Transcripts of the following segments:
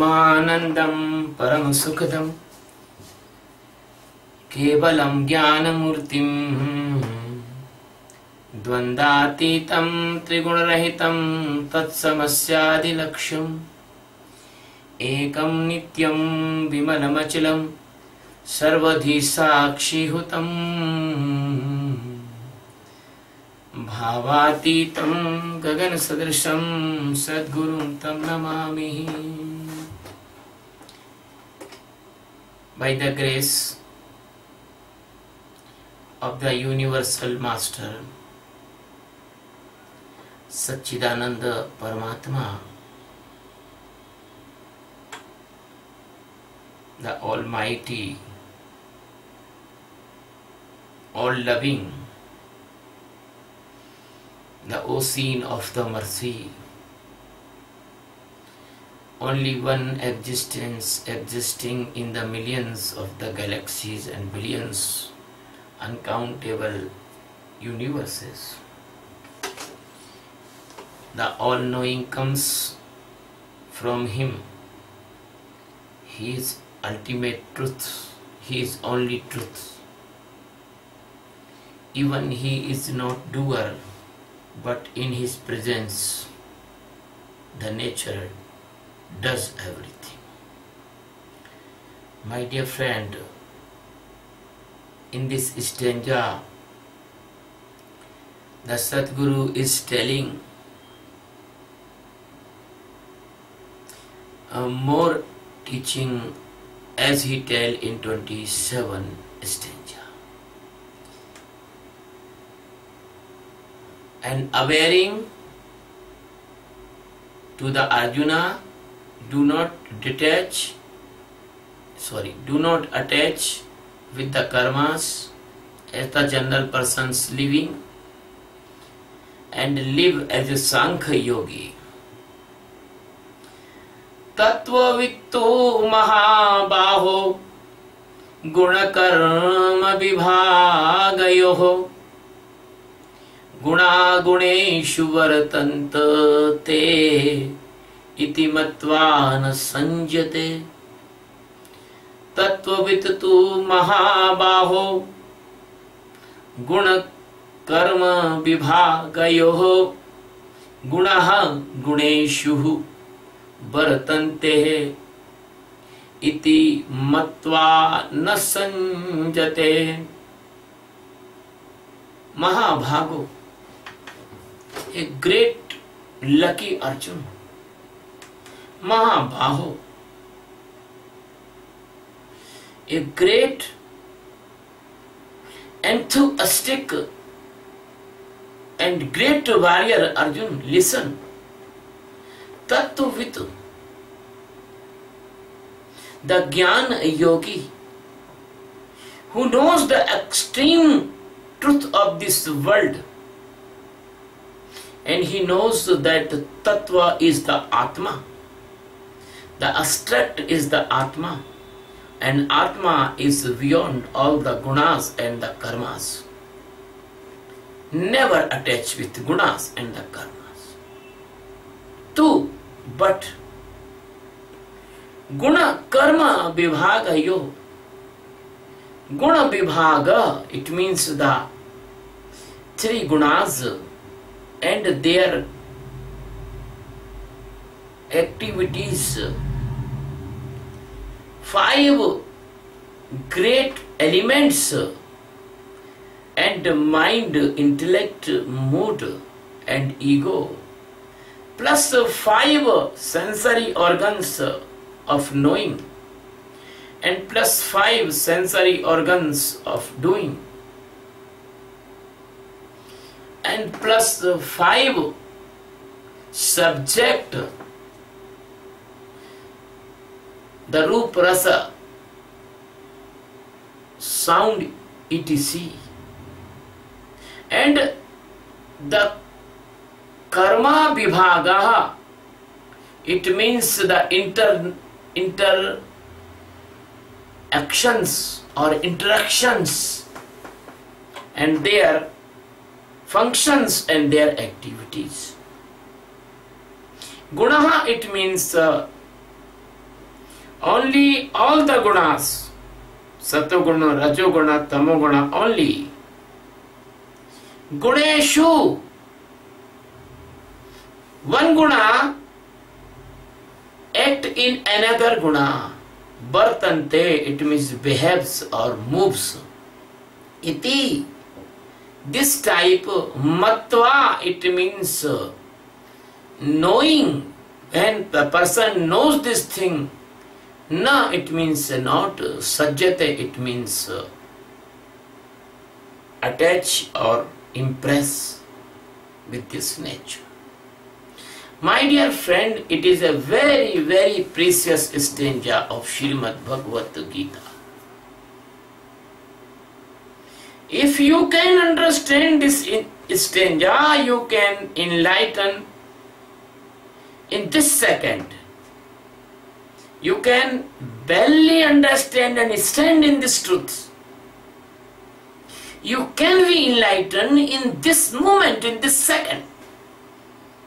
ब्रह्मानंदं परम सुखदं केवलं ज्ञानमूर्तिं द्वन्द्वातीतं त्रिगुणरहितं तत्समस्यादिलक्ष्यम् एकं नित्यं विमलमचलं सर्वधि साक्षिहुतं भावातीतं गगनसदृशं सद्गुरुं तं Namami. By the grace of the Universal Master Satchidananda Paramatma, the Almighty, all-loving, the ocean of the mercy, only one existence existing in the millions of the galaxies and billions, uncountable universes. The all-knowing comes from Him. He is ultimate truth. He is only truth. Even He is not doer, but in His presence, the nature does everything. My dear friend, in this stanza, the Sadguru is telling more teaching as he tell in 27 stanza. And awareing to the Arjuna, do not attach with the karmas as the general persons living, and live as a Sankhya yogi. Tattvavitto mahabaho gunakarma vibhagayoho guna guneshu vartanta te iti matva na sanjate. Tattvavitto mahabaho gunakarma vibhagayoho gunaha guneshu वर्तन्ते इति मत्वा न संजते. Mahabhago, a great lucky Arjuna. Mahabaho, a great enthusiastic and great warrior Arjuna. Listen. Tattvavitu, the Jnana yogi, who knows the extreme truth of this world, and he knows that Tattva is the Atma, the abstract is the Atma, and Atma is beyond all the gunas and the karmas. Never attach with gunas and the karmas. Two, but guna karma vibhaga yo. Guna vibhaga, it means the three gunas and their activities. Five great elements and mind, intellect, mood and ego, plus five sensory organs of knowing, and plus five sensory organs of doing, and plus five subject, the roop, rasa, sound, etc. And the karma vibhaga, it means the inter actions or interactions and their functions and their activities. Gunaha, it means Only all the gunas, satoguna, rajoguna, tamoguna, only. Guneshu, one guna act in another guna. Vartante, it means behaves or moves. Iti, this type. Matva, it means knowing. When the person knows this thing, na, it means not. Sajjate, it means attach or impress with this nature. My dear friend, it is a very, very precious stanza of Srimad Bhagavad Gita. If you can understand this stanza, you can enlighten in this second. You can barely understand and stand in this truth. You can be enlightened in this moment, in this second.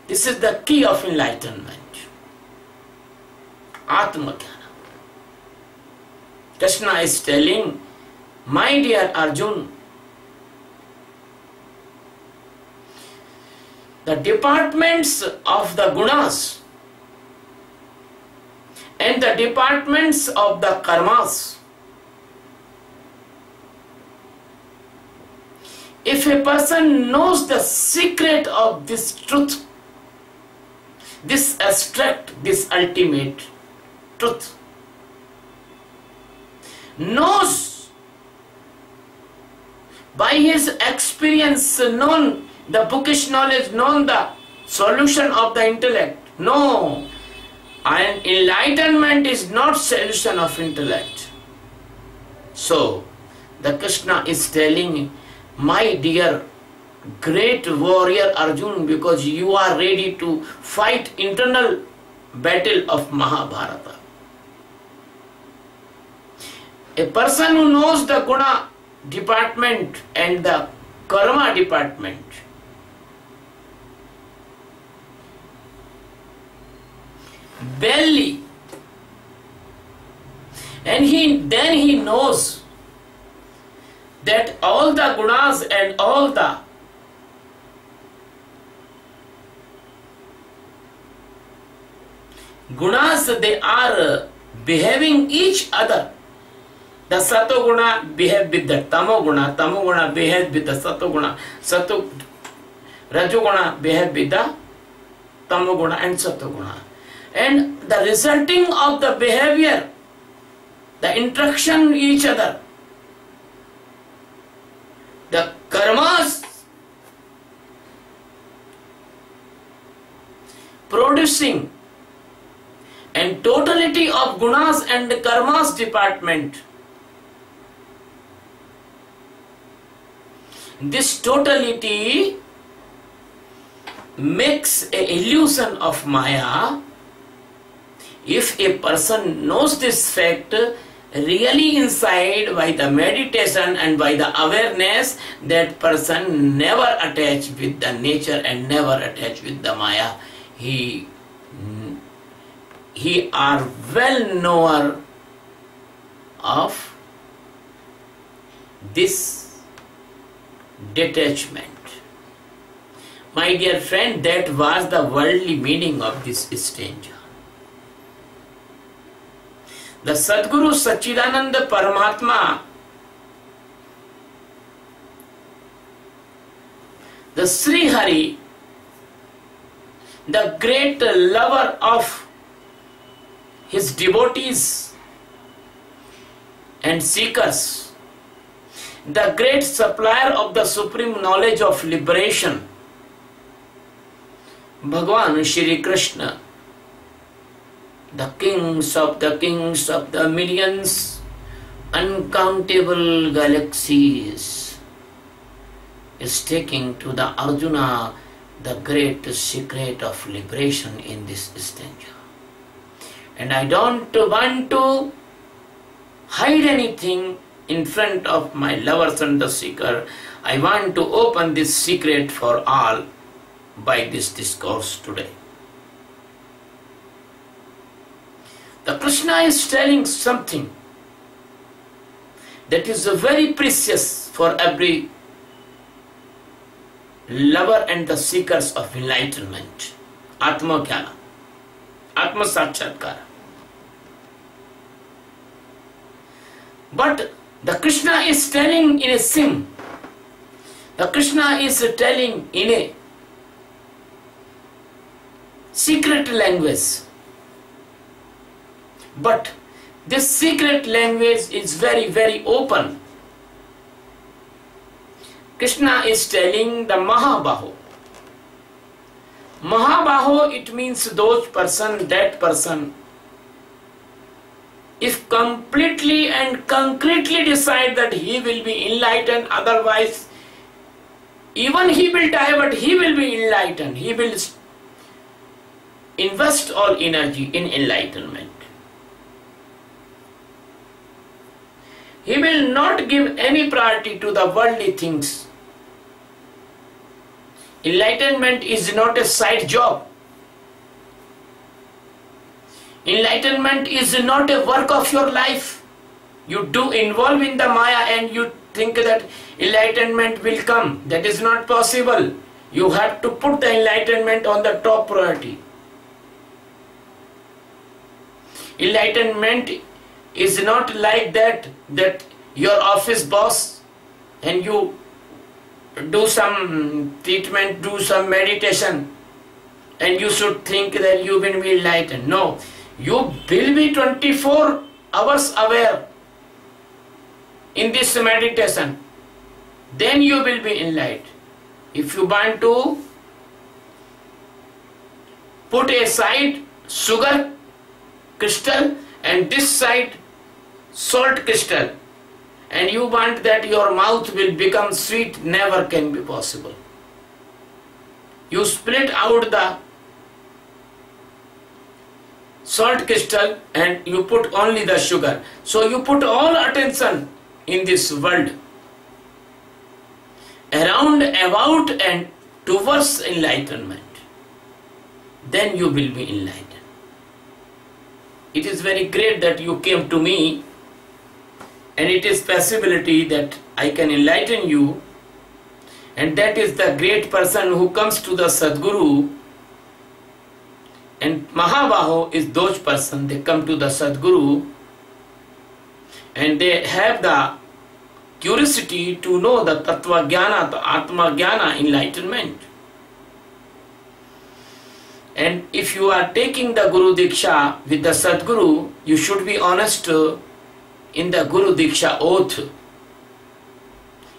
This is the key of enlightenment. Atma Jnana. Krishna is telling, my dear Arjun, the departments of the gunas and the departments of the karmas, if a person knows the secret of this truth, this abstract, this ultimate truth, knows by his experience, known the bookish knowledge, known the solution of the intellect. No, and enlightenment is not solution of intellect. So, the Krishna is telling, my dear great warrior Arjun, because you are ready to fight internal battle of Mahabharata. A person who knows the guna department and the karma department, barely, and then he knows that all the gunas and all the gunas, they are behaving each other. The satoguna behave with the tamoguna, tamoguna behave with the satoguna, rajoguna behave with the tamoguna and satoguna. And the resulting of the behavior, the interaction with each other, the karmas producing, and totality of gunas and karmas department, this totality makes an illusion of Maya. If a person knows this fact really inside by the meditation and by the awareness, that person never attached with the nature and never attached with the Maya. He are well knower of this detachment. My dear friend, that was the worldly meaning of this stanza. The Sadguru Sachidananda Paramatma, the Sri Hari, the great lover of his devotees and seekers, the great supplier of the supreme knowledge of liberation, Bhagavan Shri Krishna, the kings of the millions, uncountable galaxies, is taking to the Arjuna the great secret of liberation in this stanza. And I don't want to hide anything in front of my lovers and the seeker. I want to open this secret for all by this discourse today. The Krishna is telling something that is very precious for every lover and the seekers of enlightenment. Atma Jnana, Atma Sakshatkara. But the Krishna is telling in a sim. The Krishna is telling in a secret language. But this secret language is very, very open. Krishna is telling the Mahabaho. Mahabaho, it means those person, that person, if completely and concretely decide that he will be enlightened, otherwise even he will die, but he will be enlightened. He will invest all energy in enlightenment. He will not give any priority to the worldly things. Enlightenment is not a side job. Enlightenment is not a work of your life. You do involve in the Maya and you think that enlightenment will come. That is not possible. You have to put the enlightenment on the top priority. Enlightenment is not like that your office boss and you do some treatment, do some meditation and you should think that you will be enlightened. No, you will be 24 hours aware in this meditation. Then you will be enlightened. If you want to put aside sugar crystal and this side salt crystal, and you want that your mouth will become sweet, never can be possible. You split out the salt crystal and you put only the sugar. So you put all attention in this world, around, about and towards enlightenment. Then you will be enlightened. It is very great that you came to me, and it is possibility that I can enlighten you, and that is the great person who comes to the Sadguru. And Mahabaho is those person, they come to the Sadguru and they have the curiosity to know the Tattva Jnana, the Atma Jnana, enlightenment. And if you are taking the Guru Diksha with the Sadguru, you should be honest in the Guru Diksha oath.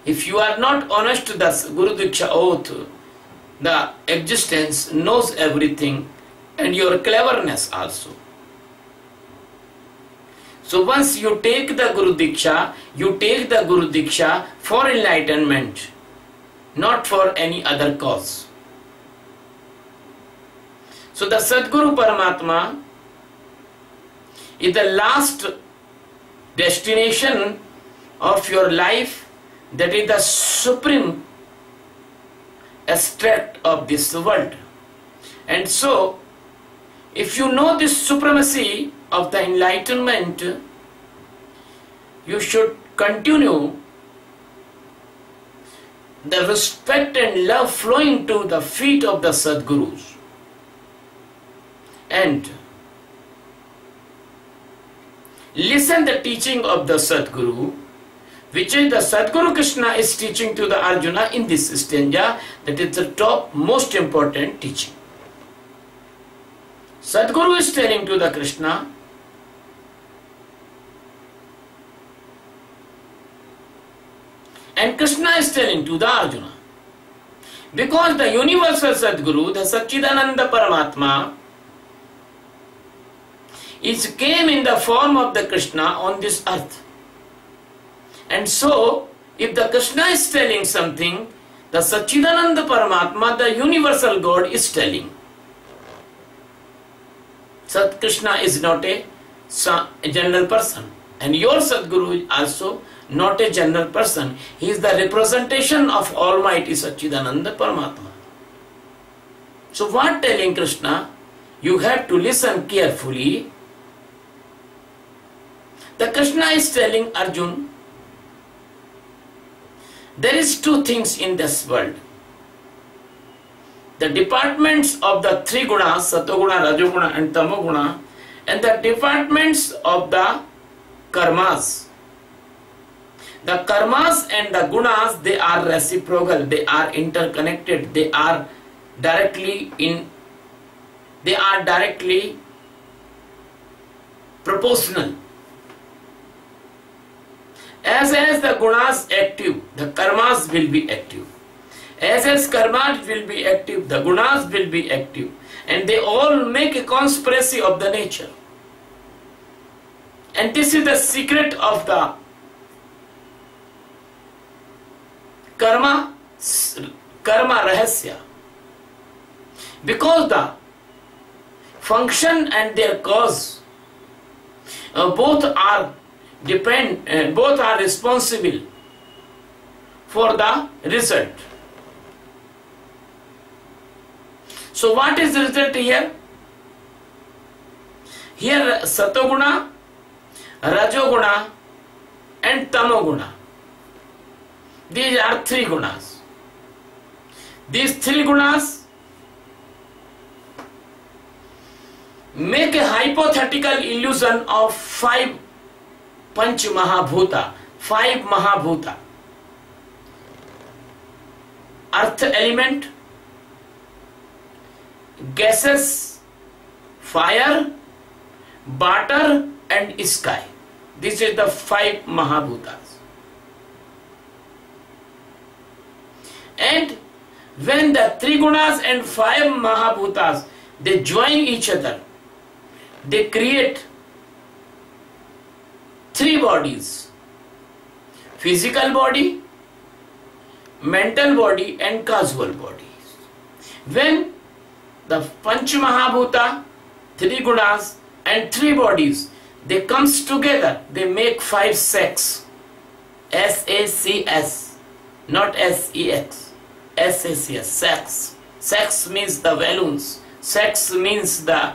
If you are not honest to the Guru Diksha oath, the existence knows everything and your cleverness also. So once you take the Guru Diksha, you take the Guru Diksha for enlightenment, not for any other cause. So the Sadguru Paramatma is the last destination of your life, that is the supreme extract of this world. And so, if you know this supremacy of the enlightenment, you should continue the respect and love flowing to the feet of the Sadgurus. And listen the teaching of the Sadguru, which is the Sadguru Krishna is teaching to the Arjuna in this stanza. That is the top most important teaching. Sadguru is telling to the Krishna, and Krishna is telling to the Arjuna. Because the universal Sadguru, the Satchidananda Paramatma, it came in the form of the Krishna on this earth. And so, if the Krishna is telling something, the Satchidananda Paramatma, the universal God, is telling. Sat Krishna is not a general person. And your Sadguru is also not a general person. He is the representation of Almighty Satchidananda Paramatma. So what telling Krishna? You have to listen carefully The Krishna is telling Arjun, there is two things in this world. The departments of the three gunas, Satoguna, Rajoguna and Tamoguna, and the departments of the karmas. The karmas and the gunas, they are reciprocal, they are interconnected, they are directly proportional. As the gunas active, the karmas will be active. As karmas will be active, the gunas will be active. And they all make a conspiracy of the nature. And this is the secret of the karma rahasya. Because the function and their cause both are responsible for the result. So what is the result here? Here Satoguna, Rajoguna and Tamoguna. These are three gunas. These three gunas make a hypothetical illusion of five Panch Mahabhuta, five Mahabhuta. Earth element, gases, fire, water and sky. This is the five Mahabhutas. And when the three gunas and five Mahabhutas, they join each other, they create three bodies: physical body, mental body and causal bodies. When the Panch Mahabhuta, three gunas and three bodies, they comes together, they make five sex. S-A-C-S, not S-E-X. S-A-C-S, sex. Sex means the balloons. Sex means the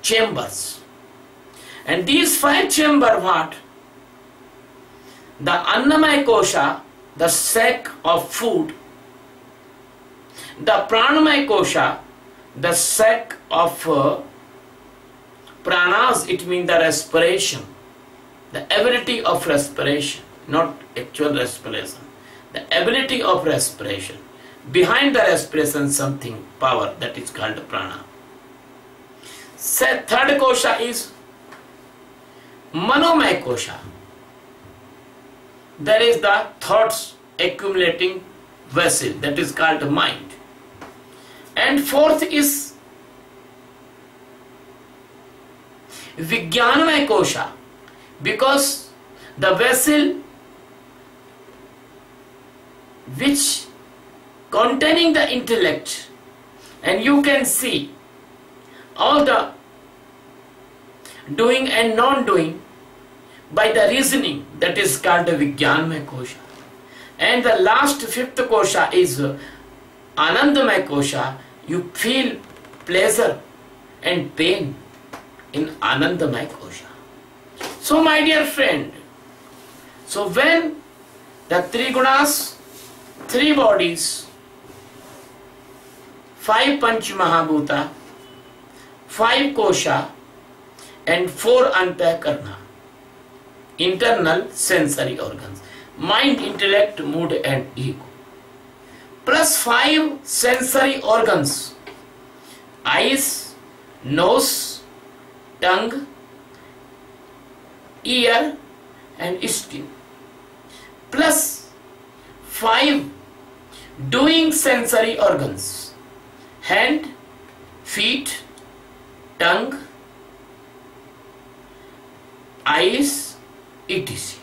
chambers. And these five chambers, what? The Annamaya Kosha, the sac of food. The Pranamaya Kosha, the sac of pranas, it means the respiration. The ability of respiration, not actual respiration. The ability of respiration. Behind the respiration something, power, that is called prana. Third kosha is Manomaya Kosha. There is the thoughts accumulating vessel, that is called mind. And fourth is Vijnanamaya Kosha, because the vessel which containing the intellect, and you can see all the doing and non-doing by the reasoning, that is called the Vijnanamaya Kosha. And the last fifth kosha is Anandamaya Kosha. You feel pleasure and pain in Anandamaya Kosha. So my dear friend, so when the three gunas, three bodies, five Panch Mahabhuta, five kosha and four Antahkarna, internal sensory organs, mind, intellect, mood and ego, plus five sensory organs: eyes, nose, tongue, ear and skin, plus five doing sensory organs: hand, feet, tongue, eyes, etc.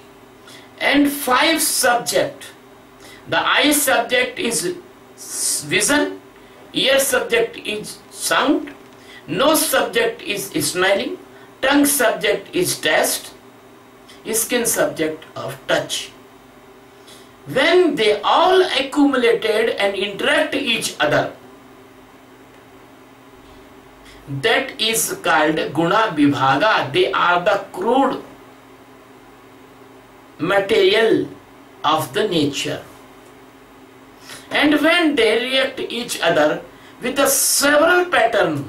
And five subject. The eye subject is vision, ear subject is sound, nose subject is smelling, tongue subject is taste, skin subject of touch. When they all accumulated and interact each other, that is called guna vibhaga. They are the crude material of the nature. And when they react each other with the several pattern,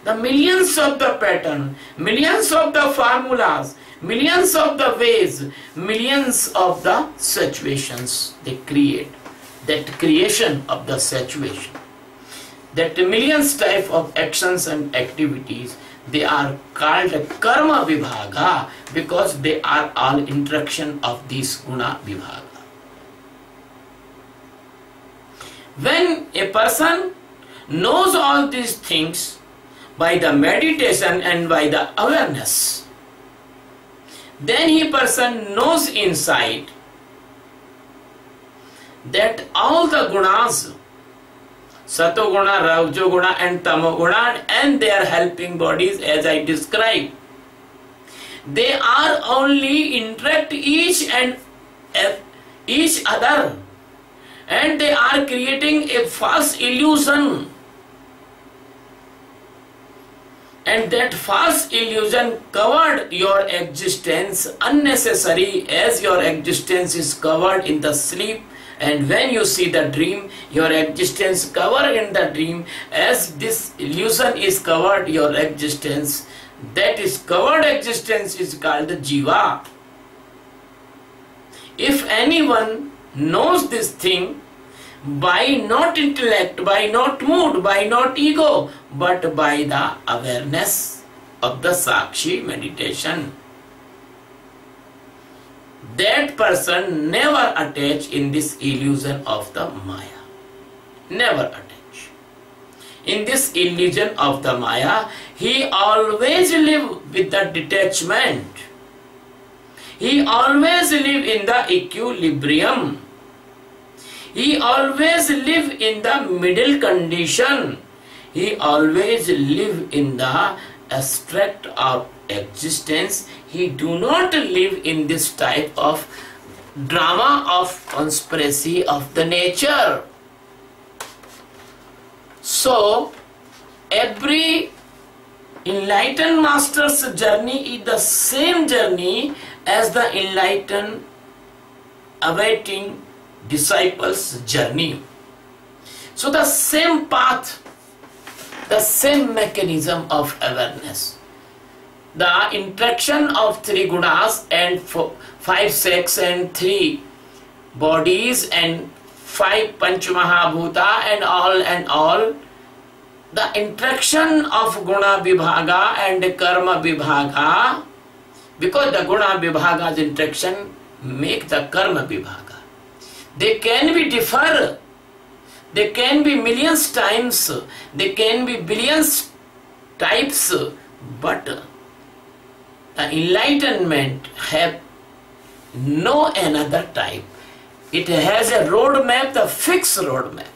the millions of the pattern, millions of the formulas, millions of the ways, millions of the situations they create, that creation of the situation, that millions type of actions and activities, they are called karma vibhaga because they are all interaction of this guna vibhaga. When a person knows all these things by the meditation and by the awareness, then he person knows inside that all the gunas, satoguna, rajoguna and tamoguna and their helping bodies as I described, they are only interact each other, and they are creating a false illusion, and that false illusion covered your existence unnecessary, as your existence is covered in the sleep, and when you see the dream, your existence covered in the dream, as this illusion is covered your existence, that is covered existence is called the jiva. If anyone knows this thing by not intellect, by not mood, by not ego, but by the awareness of the Sakshi meditation, that person never attach in this illusion of the Maya. Never attach. In this illusion of the Maya, he always live with the detachment. He always live in the equilibrium. He always live in the middle condition. He always live in the abstract of existence. He do not live in this type of drama of conspiracy of the nature. So, every enlightened master's journey is the same journey as the enlightened awaiting disciples' journey. So the same path, the same mechanism of awareness, the interaction of three gunas and five sex and three bodies and five panchamahabhuta and all, the interaction of guna vibhaga and karma vibhaga, because the guna vibhaga's interaction make the karma vibhaga. They can be differ, they can be millions times, they can be billions types, but the enlightenment have no another type. It has a roadmap, the fixed roadmap.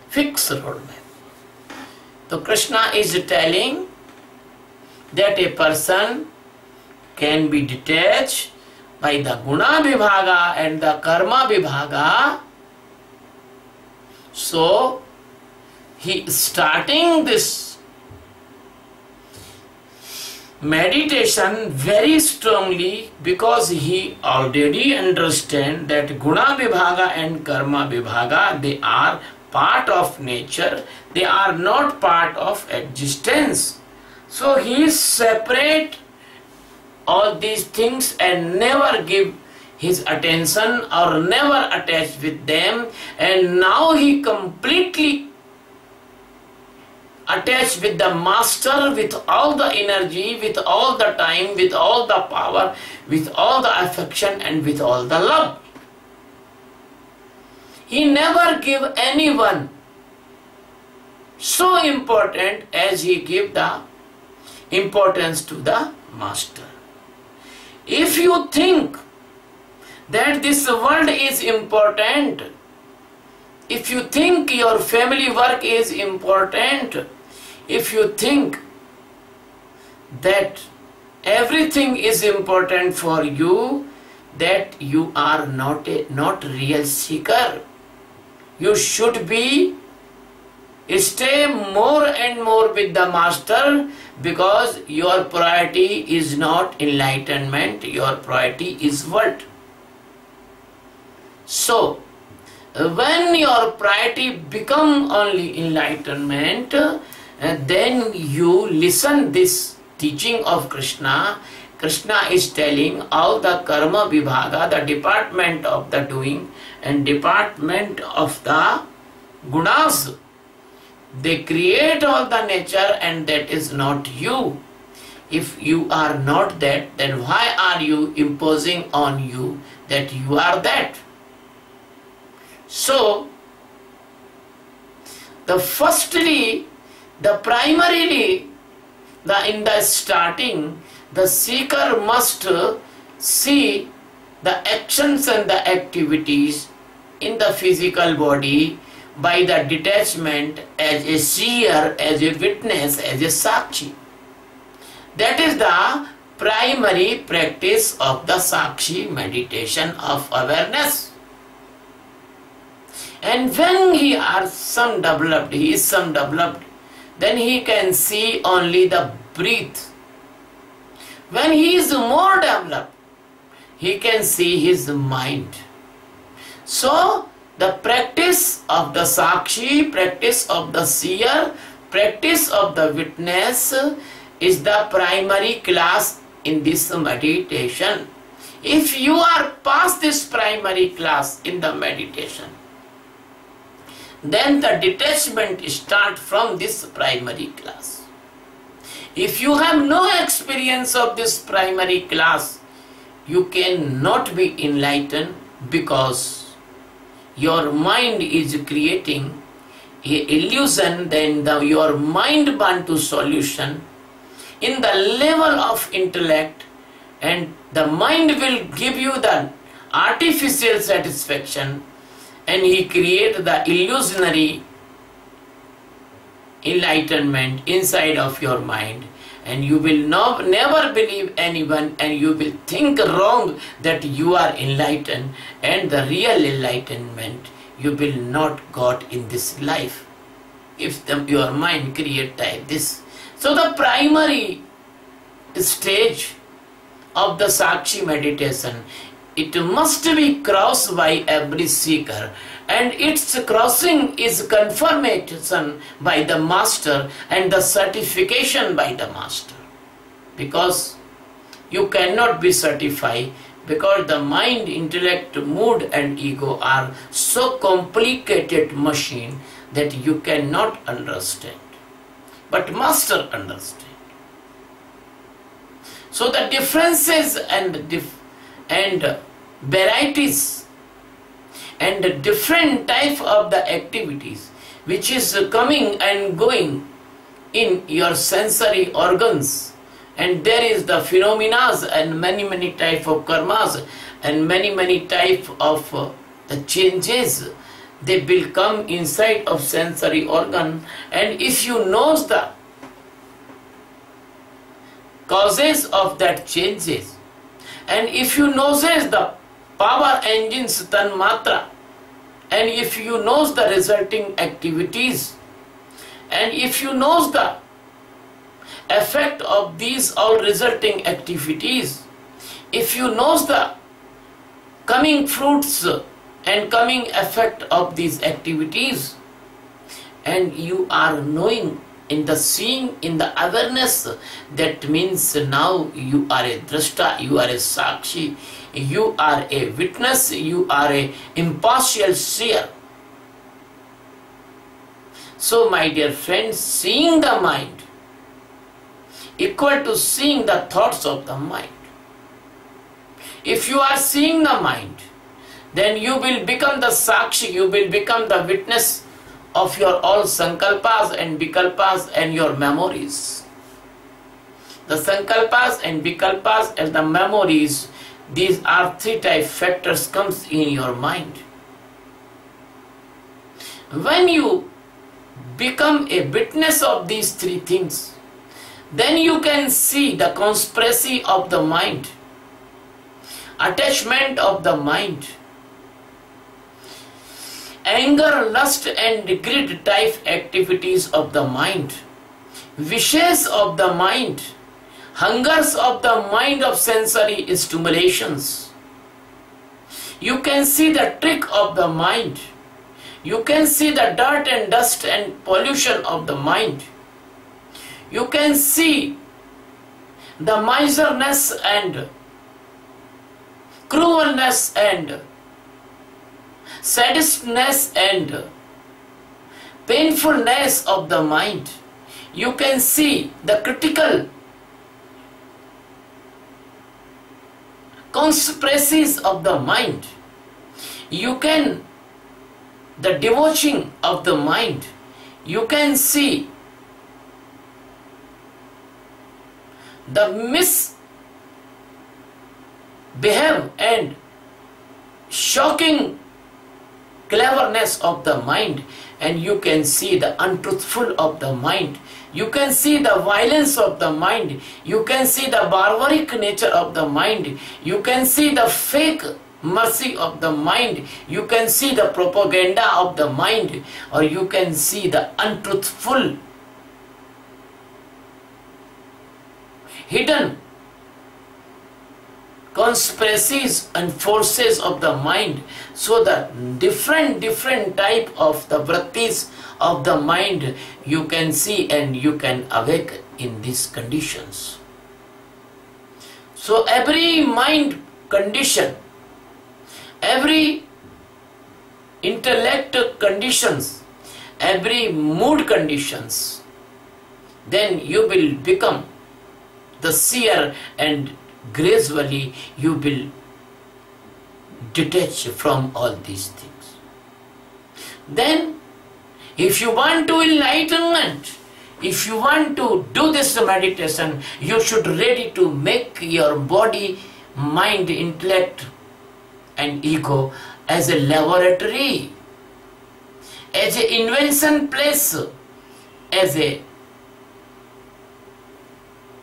Fixed roadmap. So Krishna is telling that a person can be detached by the guna vibhaga and the karma vibhaga. So he is starting this meditation very strongly because he already understands that guna vibhaga and karma vibhaga, they are part of nature, they are not part of existence. So he is separate all these things and never give his attention or never attach with them, and now he completely attached with the master, with all the energy, with all the time, with all the power, with all the affection and with all the love. He never give anyone so important as he give the importance to the master. If you think that this world is important, if you think your family work is important, if you think that everything is important for you, that you are not real seeker. You should be stay more and more with the master, because your priority is not enlightenment, your priority is what? So when your priority become only enlightenment, then you listen this teaching of Krishna. Krishna is telling all the karma vibhaga, the department of the doing and department of the gunas. They create all the nature, and that is not you. If you are not that, then why are you imposing on you that you are that? So, primarily, in the starting, the seeker must see the actions and the activities in the physical body by the detachment as a seer, as a witness, as a sakshi. That is the primary practice of the sakshi meditation of awareness. And when he is some developed, then he can see only the breath. When he is more developed, he can see his mind. So, the practice of the sakshi, practice of the seer, practice of the witness is the primary class in this meditation. If you are past this primary class in the meditation, then the detachment starts from this primary class. If you have no experience of this primary class, you cannot be enlightened, because your mind is creating an illusion. Then your mind wants to solution in the level of intellect, and the mind will give you the artificial satisfaction, and he creates the illusionary enlightenment inside of your mind, and you will never believe anyone, and you will think wrong that you are enlightened, and the real enlightenment you will not got in this life if your mind create like this. So the primary stage of the sakshi meditation, it must be crossed by every seeker, and its crossing is confirmation by the master and the certification by the master, because you cannot be certified, because the mind, intellect, mood and ego are so complicated machine that you cannot understand, but master understand. So the differences and varieties and the different type of the activities which is coming and going in your sensory organs, and there is the phenomena and many type of karmas and many type of the changes, they will come inside of sensory organ. And if you know the causes of that changes, and if you knows the power engines tanmatra, and if you knows the resulting activities, and if you knows the effect of these all resulting activities, if you knows the coming fruits and coming effect of these activities, and you are knowing in the seeing, in the awareness, that means now you are a drashta, you are a sakshi, you are a witness, you are a impartial seer. So my dear friends, seeing the mind equal to seeing the thoughts of the mind. If you are seeing the mind, then you will become the sakshi, you will become the witness of your all sankalpas and vikalpas and your memories. The sankalpas and vikalpas and the memories, these are three type factors comes in your mind. When you become a witness of these three things, then you can see the conspiracy of the mind, attachment of the mind, anger, lust and greed type activities of the mind, wishes of the mind, hungers of the mind of sensory stimulations. You can see the trick of the mind. You can see the dirt and dust and pollution of the mind. You can see the miserliness and cruelness and sadistness and painfulness of the mind. You can see the critical conspiracies of the mind. You can the debauching of the mind. You can see the misbehave and shocking cleverness of the mind, and you can see the untruthful of the mind. You can see the violence of the mind. You can see the barbaric nature of the mind. You can see the fake mercy of the mind. You can see the propaganda of the mind, or you can see the untruthful hidden conspiracies and forces of the mind. So the different type of the vrittis of the mind you can see, and you can awake in these conditions. So every mind condition, every intellect conditions, every mood conditions, then you will become the seer, and gradually you will detach from all these things. Then if you want to enlightenment, if you want to do this meditation, you should ready to make your body, mind, intellect and ego as a laboratory, as an invention place, as a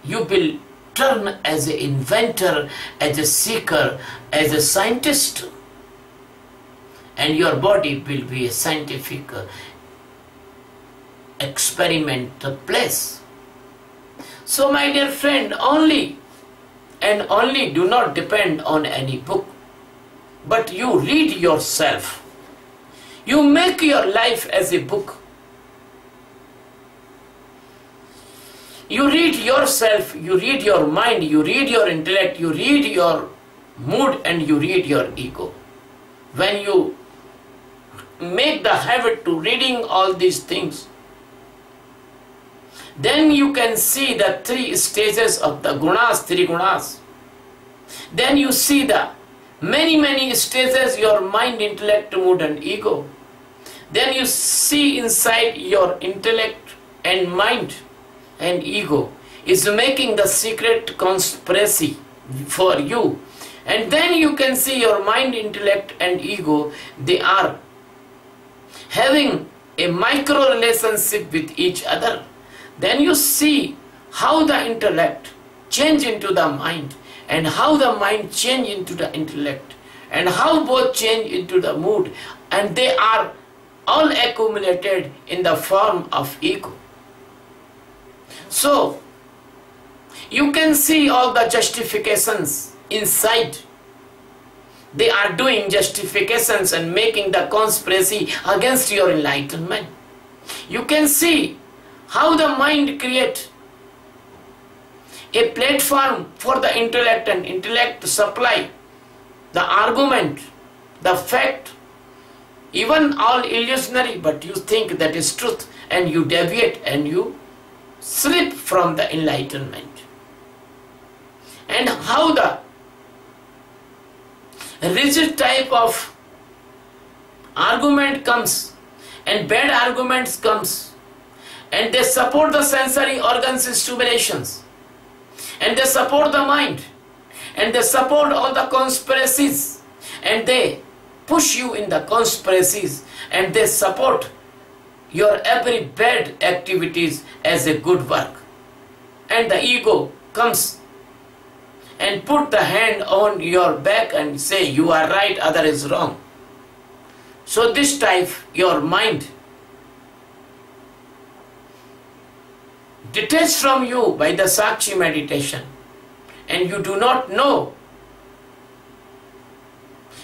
you will turn as an inventor, as a seeker, as a scientist, and your body will be a scientific experimental place. So my dear friend, only and only do not depend on any book, but you read yourself. You make your life as a book. You read yourself, you read your mind, you read your intellect, you read your mood, and you read your ego. When you make the habit to reading all these things, then you can see the three stages of the gunas, three gunas. Then you see the many stages, your mind, intellect, mood and ego. Then you see inside your intellect and mind and ego is making the secret conspiracy for you. And then you can see your mind, intellect and ego, they are having a micro relationship with each other. Then you see how the intellect change into the mind, and how the mind change into the intellect, and how both change into the mood, and they are all accumulated in the form of ego. So you can see all the justifications inside. They are doing justifications and making the conspiracy against your enlightenment. You can see how the mind creates a platform for the intellect, and intellect to supply the argument, the fact, even all illusionary, but you think that is truth, and you deviate and you slip from the enlightenment. And how the rigid type of argument comes, and bad arguments comes, and they support the sensory organs stimulations, and they support the mind, and they support all the conspiracies, and they push you in the conspiracies, and they support your every bad activities as a good work. And the ego comes and put the hand on your back and say you are right, other is wrong. So this type your mind detached from you by the Sakshi meditation, and you do not know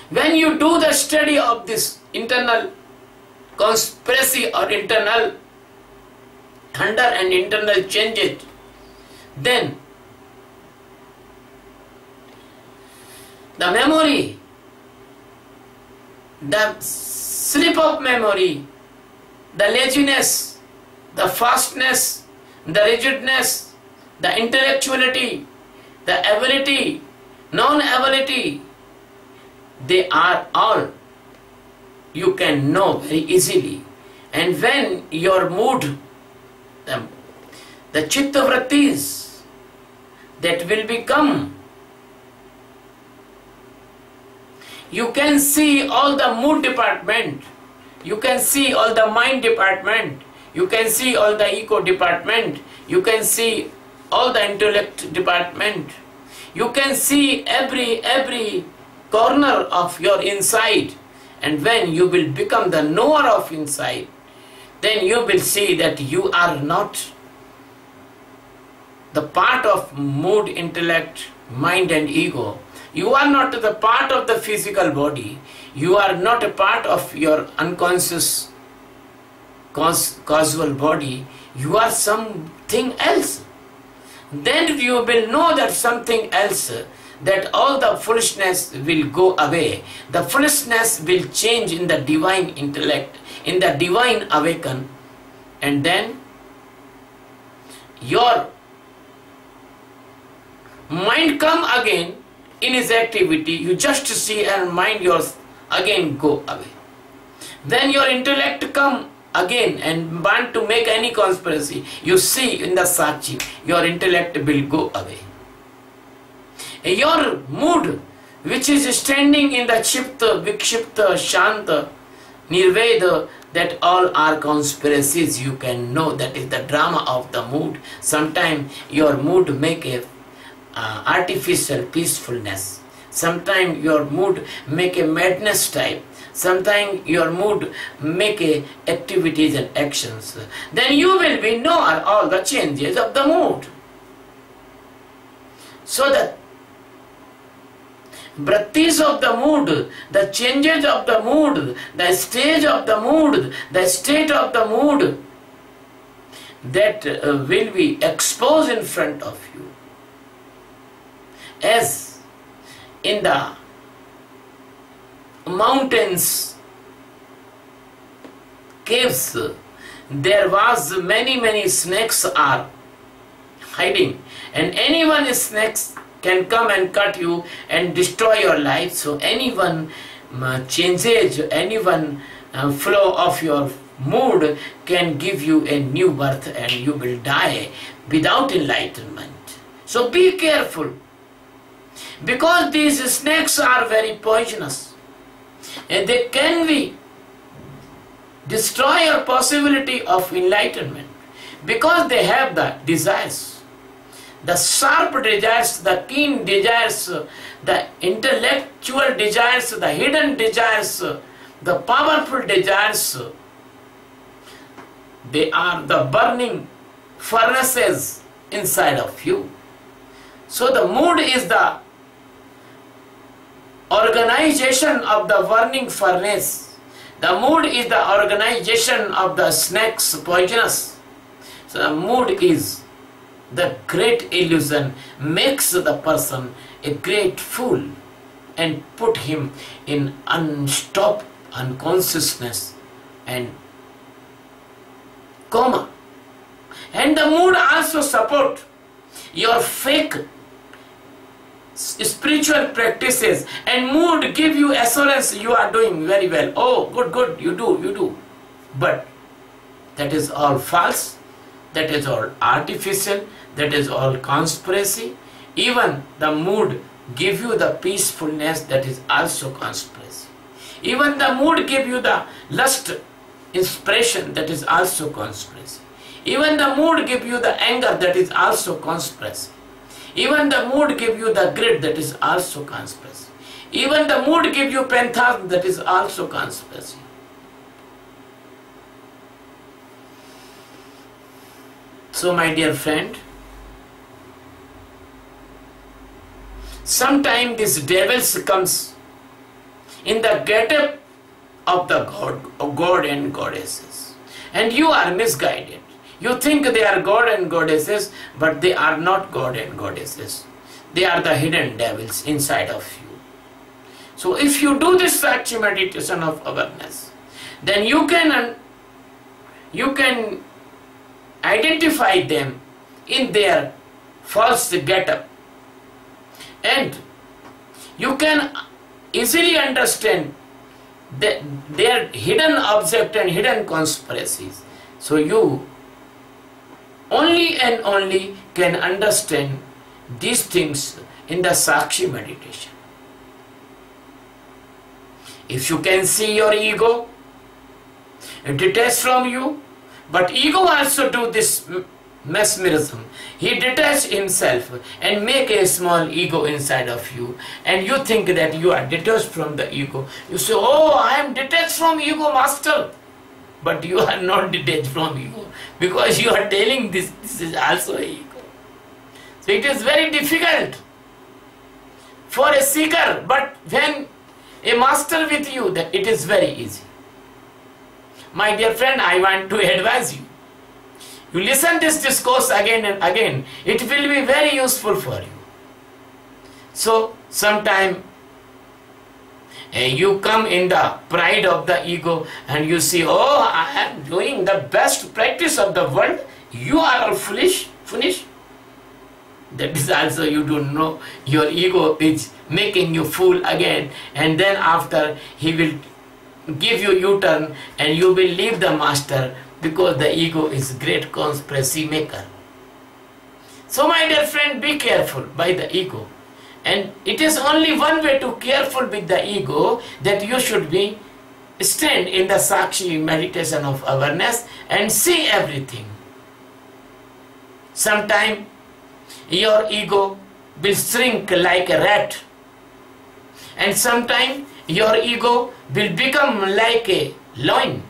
When you do the study of this internal conspiracy or internal thunder and internal changes, then the memory, the slip of memory, the laziness, the fastness, the rigidness, the intellectuality, the ability, non-ability, they are all you can know very easily. And when your mood, the chitta vrittis that will become, you can see all the mood department, you can see all the mind department, you can see all the ego department, you can see all the intellect department, you can see every corner of your inside. And when you will become the knower of inside, then you will see that you are not the part of mood, intellect, mind and ego. You are not the part of the physical body. You are not a part of your unconscious causal body. You are something else. Then you will know that something else, that all the foolishness will go away. The foolishness will change in the divine intellect, in the divine awaken, and then your mind come again in its activity. You just see and mind yours again go away. Then your intellect come again and want to make any conspiracy. You see in the Sachi, your intellect will go away. Your mood, which is standing in the Chipta, Vikshipta, Shanta, Nirveda, that all are conspiracies. You can know that is the drama of the mood. Sometimes your mood make a artificial peacefulness. Sometimes your mood make a madness type. Sometimes your mood make a activities and actions. Then you will be know all the changes of the mood. So that vrittis of the mood, the changes of the mood, the stage of the mood, the state of the mood, that will be exposed in front of you. As in the mountains, caves, there was many snakes are hiding, and anyone snakes can come and cut you and destroy your life. So anyone changes, anyone flow of your mood can give you a new birth and you will die without enlightenment. So be careful, because these snakes are very poisonous and they can be destroy your possibility of enlightenment, because they have the desires. The sharp desires, the keen desires, the intellectual desires, the hidden desires, the powerful desires, they are the burning furnaces inside of you. So the mood is the organization of the burning furnace. The mood is the organization of the snakes poisonous. So the mood is the great illusion, makes the person a great fool and put him in unstopped unconsciousness and coma. And the mood also support your fake spiritual practices, and mood give you assurance you are doing very well. Oh, good, you do. But that is all false, that is all artificial, that is all conspiracy. Even the mood give you the peacefulness, that is also conspiracy. Even the mood give you the lust, inspiration, that is also conspiracy. Even the mood give you the anger, that is also conspiracy. Even the mood give you the greed, that is also conspiracy. Even the mood give you phantasm, that is also conspiracy. So my dear friend, sometimes this devils comes in the get-up of the God and goddesses. And you are misguided. You think they are God and goddesses, but they are not God and goddesses. They are the hidden devils inside of you. So if you do this Sakshi meditation of awareness, then you can identify them in their false get-up, and you can easily understand their hidden object and hidden conspiracies. So you only and only can understand these things in the Sakshi meditation. If you can see your ego detached from you, but ego also do this mesmerism. He detach himself and make a small ego inside of you, and you think that you are detached from the ego. You say, oh, I am detached from ego, master. But you are not detached from ego, because you are telling this is also ego. So it is very difficult for a seeker, but when a master with you, that it is very easy. My dear friend, I want to advise you. You listen this discourse again and again. It will be very useful for you. So sometime you come in the pride of the ego and you see, oh, I am doing the best practice of the world. You are all foolish. That is also, you don't know, your ego is making you fool again, and then after he will give you U-turn and you will leave the master, because the ego is great conspiracy maker. So my dear friend, be careful by the ego, and it is only one way to careful with the ego, that you should be stand in the Sakshi meditation of awareness and see everything. Sometime your ego will shrink like a rat, and sometime your ego will become like a lion.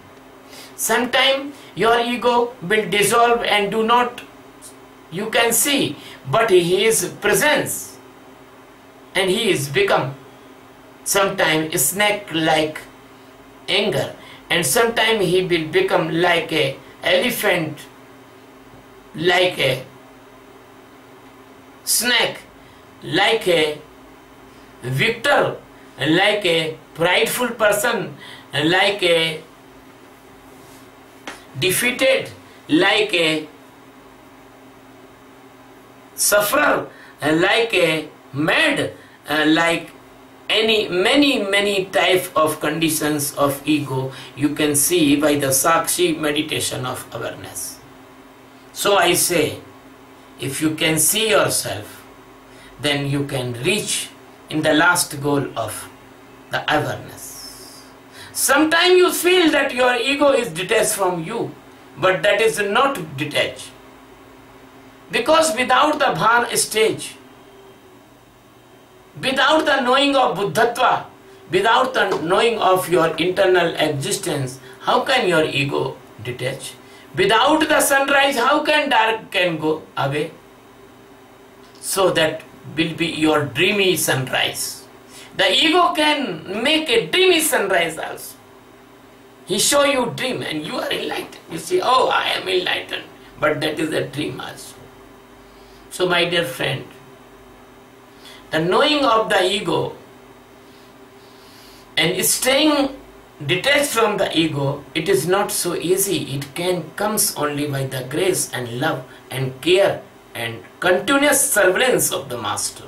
Sometime your ego will dissolve and do not, you can see, but his presence, and he is become sometime a snake like anger, and sometime he will become like a elephant, like a snake, like a victor, like a prideful person, like a defeated, like a sufferer, like a mad, like many type of conditions of ego you can see by the Sakshi meditation of awareness. So I say, if you can see yourself, then you can reach in the last goal of the awareness. Sometimes you feel that your ego is detached from you, but that is not detached. Because without the Bhan stage, without the knowing of Buddhatva, without the knowing of your internal existence, how can your ego detach? Without the sunrise, how can dark can go away? So that will be your dreamy sunrise. The ego can make a dreamy sunrise also. He show you dream and you are enlightened. You say, oh, I am enlightened. But that is a dream also. So my dear friend, the knowing of the ego and staying detached from the ego, it is not so easy. It comes only by the grace and love and care and continuous surveillance of the master.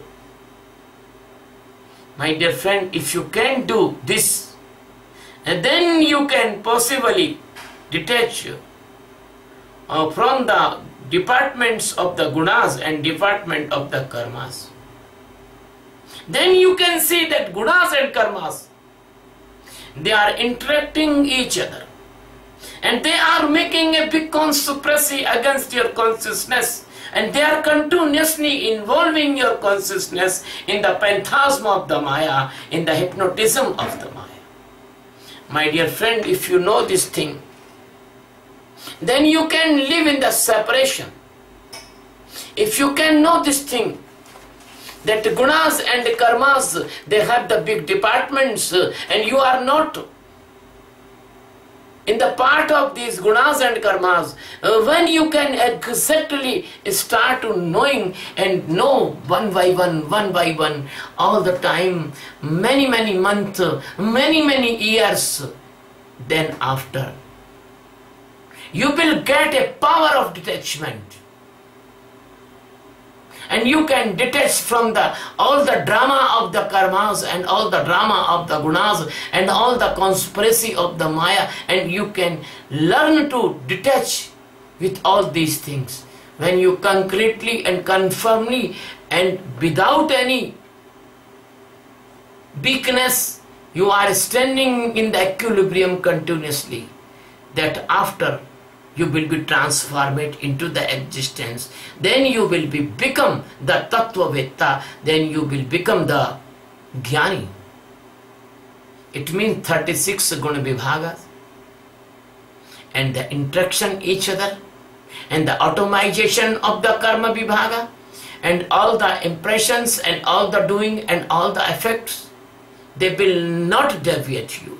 My dear friend, if you can do this, and then you can possibly detach from the departments of the gunas and department of the karmas. Then you can see that gunas and karmas, they are interacting each other, and they are making a big conspiracy against your consciousness, and they are continuously involving your consciousness in the phantasm of the Maya, in the hypnotism of the Maya. My dear friend, if you know this thing, then you can live in the separation. If you can know this thing, that gunas and karmas, they have the big departments, and you are not in the part of these gunas and karmas. When you can exactly start to knowing and know one by one, all the time, many months, many years, then after, you will get a power of detachment. And you can detach from all the drama of the karmas and all the drama of the gunas and all the conspiracy of the maya, and you can learn to detach with all these things. When you concretely and confirmly and without any weakness, you are standing in the equilibrium continuously, that after you will be transformed into the existence. Then you will become the Tattvavetta. Then you will become the Jnani. It means 36 Guna Vibhagas. And the interaction each other. And the automation of the Karma Vibhaga. And all the impressions and all the doing and all the effects. They will not deviate you.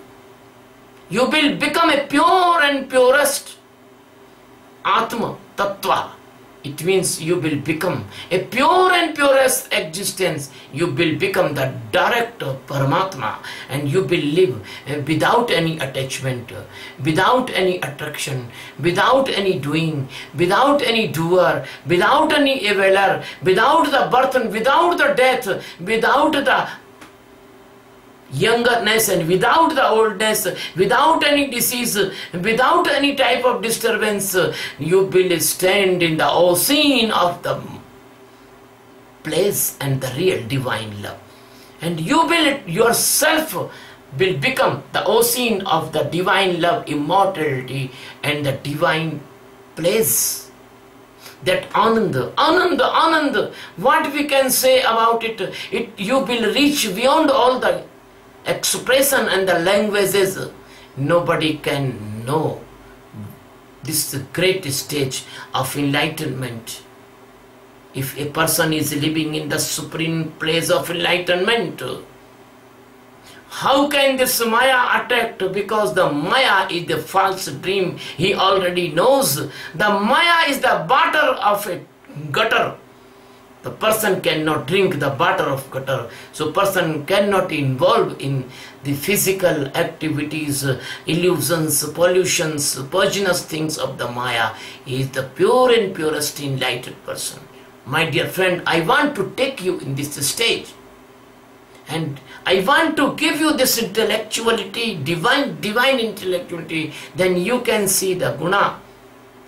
You will become a pure and purest Atma, Tattva. It means you will become a pure and purest existence. You will become the direct Paramatma, and you will live without any attachment, without any attraction, without any doing, without any doer, without any evaler, without the birth and without the death, without the youngerness and without the oldness, without any disease, without any type of disturbance. You will stand in the ocean of the place and the real divine love, and you will yourself will become the ocean of the divine love, immortality and the divine place. That Ananda, what we can say about it, you will reach beyond all the expression and the languages. Nobody can know this great stage of enlightenment. If a person is living in the supreme place of enlightenment, how can this Maya attack? Because the Maya is the false dream. He already knows. The Maya is the butter of a gutter. The person cannot drink the butter of gutter. So person cannot involve in the physical activities, illusions, pollutions, poisonous things of the Maya. He is the pure and purest enlightened person. My dear friend, I want to take you in this stage. And I want to give you this intellectuality, divine intellectuality. Then you can see the guna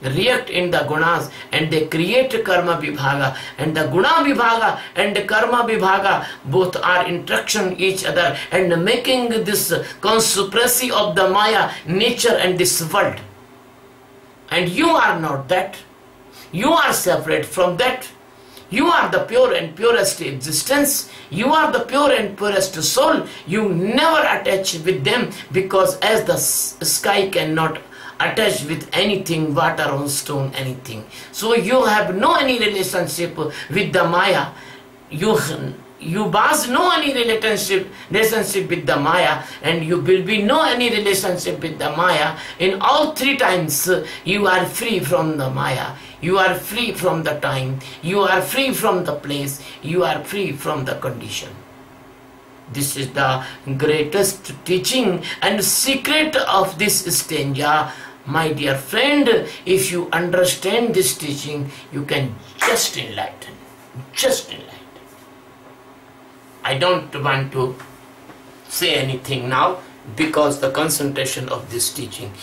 react in the gunas, and they create karma vibhaga, and the guna vibhaga and the karma vibhaga both are interaction each other and making this conspiracy of the Maya nature and this world. And you are not that. You are separate from that. You are the pure and purest existence. You are the pure and purest soul. You never attach with them, because as the sky cannot attach with anything, water or stone, anything. So you have no any relationship with the Maya. You bas no any relationship with the Maya, and you will be no any relationship with the Maya. In all three times you are free from the Maya. You are free from the time. You are free from the place. You are free from the condition. This is the greatest teaching and secret of this stanza. My dear friend, if you understand this teaching, you can just enlighten. Just enlighten. I don't want to say anything now, because the concentration of this teaching,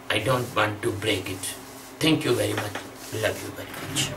I don't want to break it. Thank you very much. Love you very much.